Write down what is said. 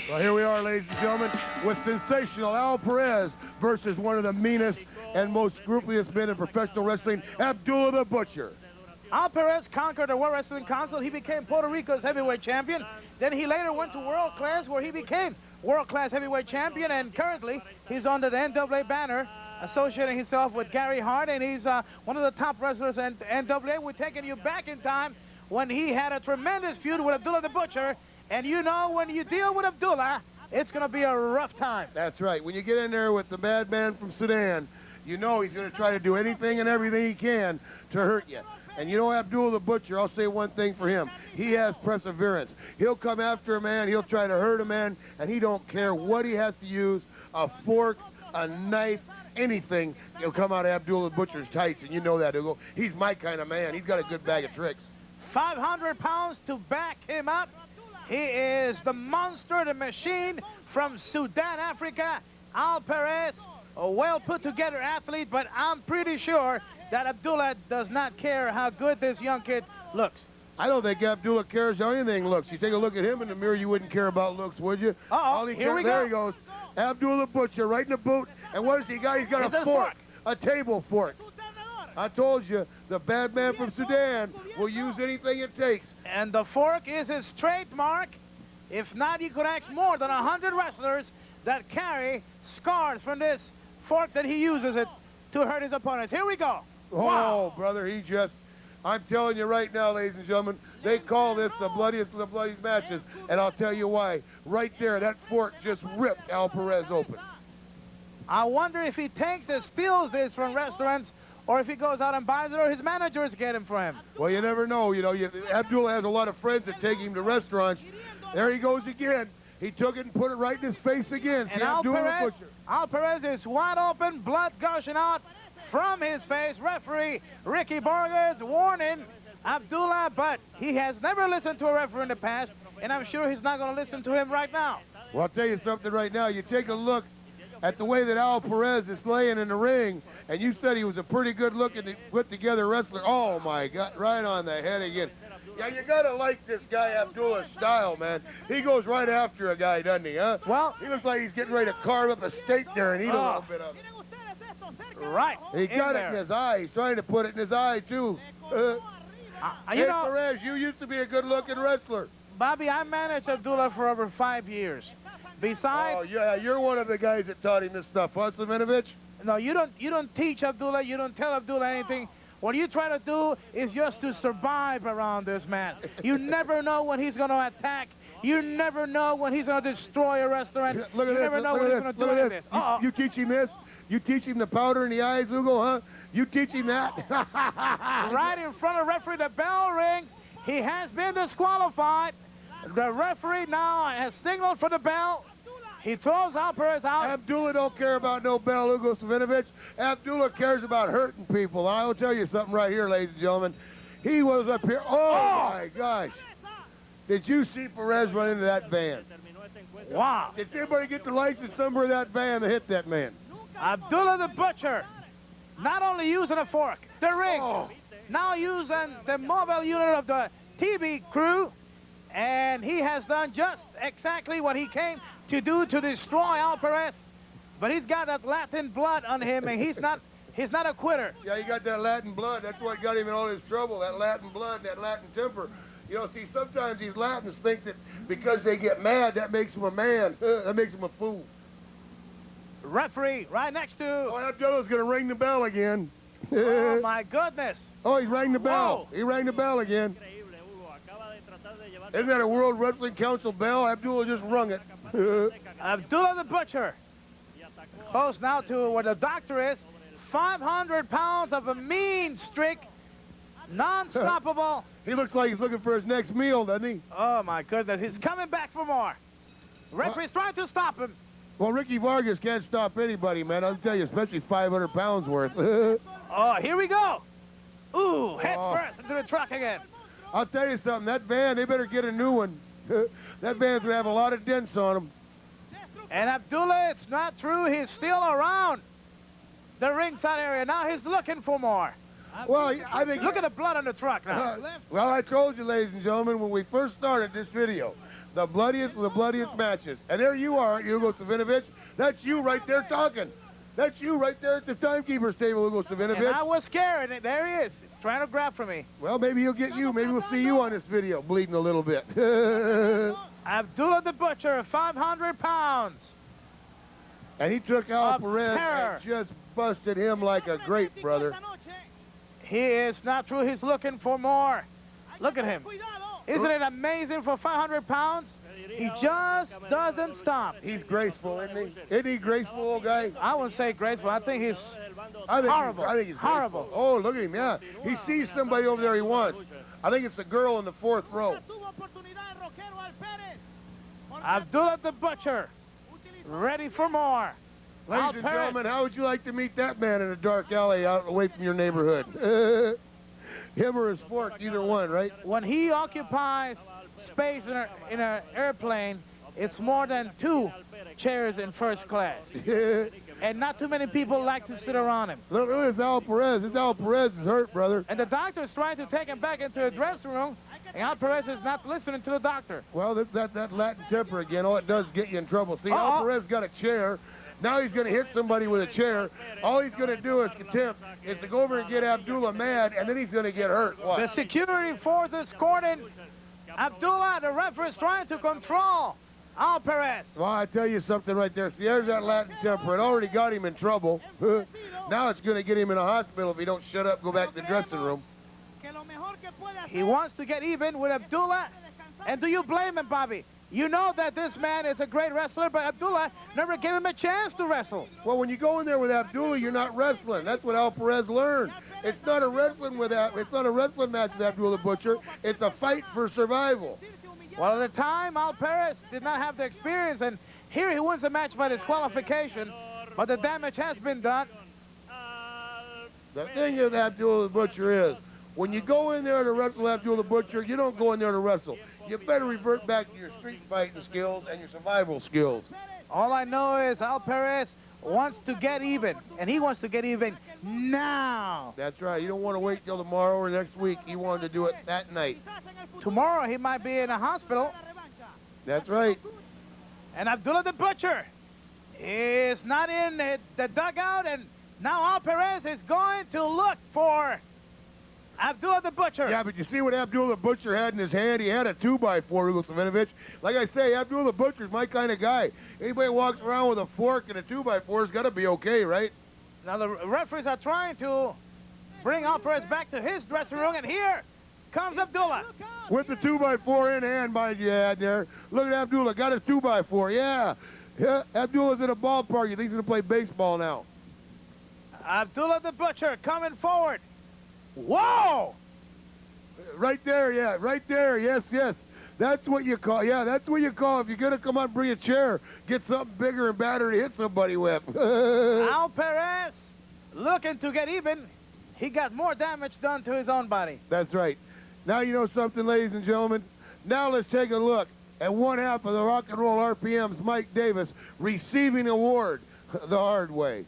Well, here we are, ladies and gentlemen, with sensational Al Perez versus one of the meanest and most scrupulous men in professional wrestling, Abdullah the Butcher. Al Perez conquered the World Wrestling Council. He became Puerto Rico's heavyweight champion. Then he later went to World Class, where he became World Class heavyweight champion. And currently, he's under the NWA banner, associating himself with Gary Hart. And he's one of the top wrestlers in NWA. We're taking you back in time when he had a tremendous feud with Abdullah the Butcher. And you know, when you deal with Abdullah, it's going to be a rough time. That's right. When you get in there with the Madman from Sudan, you know he's going to try to do anything and everything he can to hurt you. And you know Abdullah the Butcher, I'll say one thing for him. He has perseverance. He'll come after a man, he'll try to hurt a man, and he don't care what he has to use, a fork, a knife, anything. He'll come out of Abdullah the Butcher's tights, and you know that. He'll go, he's my kind of man. He's got a good bag of tricks. 500 pounds to back him up. He is the monster, the machine from Sudan, Africa. Al Perez, a well-put-together athlete, but I'm pretty sure that Abdullah does not care how good this young kid looks. I don't think Abdullah cares how anything looks. You take a look at him in the mirror, you wouldn't care about looks, would you? Here we go. There he goes. Abdullah the Butcher right in the boot. And what does he got? He's got a fork, a table fork. I told you, the bad man from Sudan will use anything it takes. And the fork is his trademark. If not, you could ask more than 100 wrestlers that carry scars from this fork that he uses it to hurt his opponents. Here we go. Oh, wow. Brother, he just, I'm telling you right now, ladies and gentlemen, they call this the bloodiest of the bloodiest matches, and I'll tell you why. Right there, that fork just ripped Al Perez open. I wonder if he takes and steals this from restaurants, or if he goes out and buys it, or his managers get him for him. Well, you never know. You know, Abdullah has a lot of friends that take him to restaurants. There he goes again. He took it and put it right in his face again. And Al Perez is wide open, blood gushing out from his face. Referee Ricky Borges warning Abdullah, but he has never listened to a referee in the past, and I'm sure he's not going to listen to him right now. Well, I'll tell you something right now. You take a look at the way that Al Perez is laying in the ring, and you said he was a pretty good-looking, put-together wrestler. Oh, my God, right on the head again. Yeah, you got to like this guy Abdullah's style, man. He goes right after a guy, doesn't he, huh? Well, he looks like he's getting ready to carve up a steak there and eat a little bit of it. Right. He got it in his eye. He's trying to put it in his eye, too. Hey, Perez, you used to be a good-looking wrestler. Bobby, I managed Abdullah for over 5 years. Besides... Oh, yeah, you're one of the guys that taught him this stuff, huh, Simonovich? No, you don't teach Abdullah. You don't tell Abdullah anything. What you try to do is just to survive around this man. You never know when he's going to attack. You never know when he's going to destroy a restaurant. Look at this. You never know when he's going to do this. You teach him this? You teach him the powder in the eyes, Hugo, huh? You teach him that? Right in front of the referee, the bell rings. He has been disqualified. The referee now has signaled for the bell. He throws Al Perez out. Abdullah don't care about no bell, Hugo Savinovich. Abdullah cares about hurting people. I will tell you something right here, ladies and gentlemen. He was up here. Oh, my gosh. Did you see Perez run into that van? Wow. Did anybody get the license number of that van that hit that man? Abdullah the Butcher, not only using a fork, the ring, now using the mobile unit of the TV crew, and he has done just exactly what he came to do to destroy Al Perez. But he's got that Latin blood on him, and he's not a quitter. Yeah, he got that Latin blood. That's what got him in all his trouble, that Latin blood, that Latin temper. You know, see, sometimes these Latins think that because they get mad, that makes them a man. That makes them a fool. Referee right next to... Oh, Abdullah's going to ring the bell again. Oh, my goodness. Oh, he rang the bell. Whoa. He rang the bell again. Isn't that a World Wrestling Council bell? Abdullah just rung it. Abdullah the Butcher. Close now to where the doctor is. 500 pounds of a mean streak. Non-stoppable. He looks like he's looking for his next meal, doesn't he? Oh, my goodness. He's coming back for more. Referee's trying to stop him. Well, Ricky Vargas can't stop anybody, man. I'll tell you, especially 500 pounds worth. Oh, here we go. Ooh, head first into the truck again. I'll tell you something. That van, they better get a new one. That van's going to have a lot of dents on them. And Abdullah, it's not true. He's still around the ringside area. Now he's looking for more. Well, I think... Look at the blood on the truck now. Well, I told you, ladies and gentlemen, when we first started this video, The bloodiest of the bloodiest matches. And there you are, Hugo Savinovich. That's you right there talking. That's you right there at the timekeeper's table, Hugo Savinovich. And I was scared, and there he is. He's trying to grab for me. Well, maybe he'll get you. Maybe we'll see you on this video, bleeding a little bit. Abdullah the Butcher, 500 pounds. And he took out Perez terror. and just busted him like a grape, brother. He is not true. He's looking for more. Look at him. Isn't it amazing for 500 pounds? He just doesn't stop. He's graceful, isn't he? Isn't he graceful, old guy? I wouldn't say graceful. I think he's horrible. I think he's horrible. Graceful. Oh, look at him, yeah. He sees somebody over there he wants. I think it's a girl in the 4th row. Abdullah the Butcher, ready for more. Ladies and gentlemen, how would you like to meet that man in a dark alley out away from your neighborhood? Him or his fork, either one, right? When he occupies space in an airplane, it's more than 2 chairs in first class. And not too many people like to sit around him. Look, it's Al Perez. It's Al Perez is hurt, brother. And the doctor's trying to take him back into a dressing room, and Al Perez is not listening to the doctor. Well, that Latin temper again, all it does is get you in trouble. See, Al Perez got a chair. Now he's going to hit somebody with a chair. All he's going to do is attempt is to go over and get Abdullah mad, and then he's going to get hurt. Watch. The security force is escorting Abdullah. The referee is trying to control Al Perez. Well, I tell you something right there. See, there's that Latin temper. It already got him in trouble. Now it's going to get him in a hospital if he don't shut up, go back to the dressing room. He wants to get even with Abdullah. And do you blame him, Bobby? You know that this man is a great wrestler, but Abdullah never gave him a chance to wrestle. Well, when you go in there with Abdullah, you're not wrestling. That's what Al Perez learned. It's not a wrestling it's not a wrestling match with Abdullah the Butcher. It's a fight for survival. Well, at the time, Al Perez did not have the experience, and here he wins the match by disqualification, but the damage has been done. The thing with Abdullah the Butcher is, when you go in there to wrestle Abdullah the Butcher, you don't go in there to wrestle. You better revert back to your street fighting skills and your survival skills. All I know is Al Perez wants to get even, and he wants to get even now. That's right. You don't want to wait till tomorrow or next week. He wanted to do it that night. Tomorrow he might be in a hospital. That's right. And Abdullah the Butcher is not in the dugout, and now Al Perez is going to look for Abdullah the Butcher. Yeah, but you see what Abdullah the Butcher had in his hand? He had a 2x4, Hugo Savinovich. Like I say, Abdullah the Butcher's my kind of guy. Anybody who walks around with a fork and a 2x4's got to be okay, right? Now the referees are trying to bring Al Perez back to his dressing room, and here comes Abdullah. With the 2x4 in hand, mind you, had there. Look at Abdullah, got a 2x4, yeah. Abdullah's in a ballpark. You think he's going to play baseball now? Abdullah the Butcher coming forward. Whoa! Right there, yeah, right there, yes. That's what you call, that's what you call if you're going to come on, bring a chair, get something bigger and badder to hit somebody with. Al Perez looking to get even. He got more damage done to his own body. That's right. Now you know something, ladies and gentlemen. Now let's take a look at one half of the Rock and Roll RPM's Mike Davis receiving award the hard way.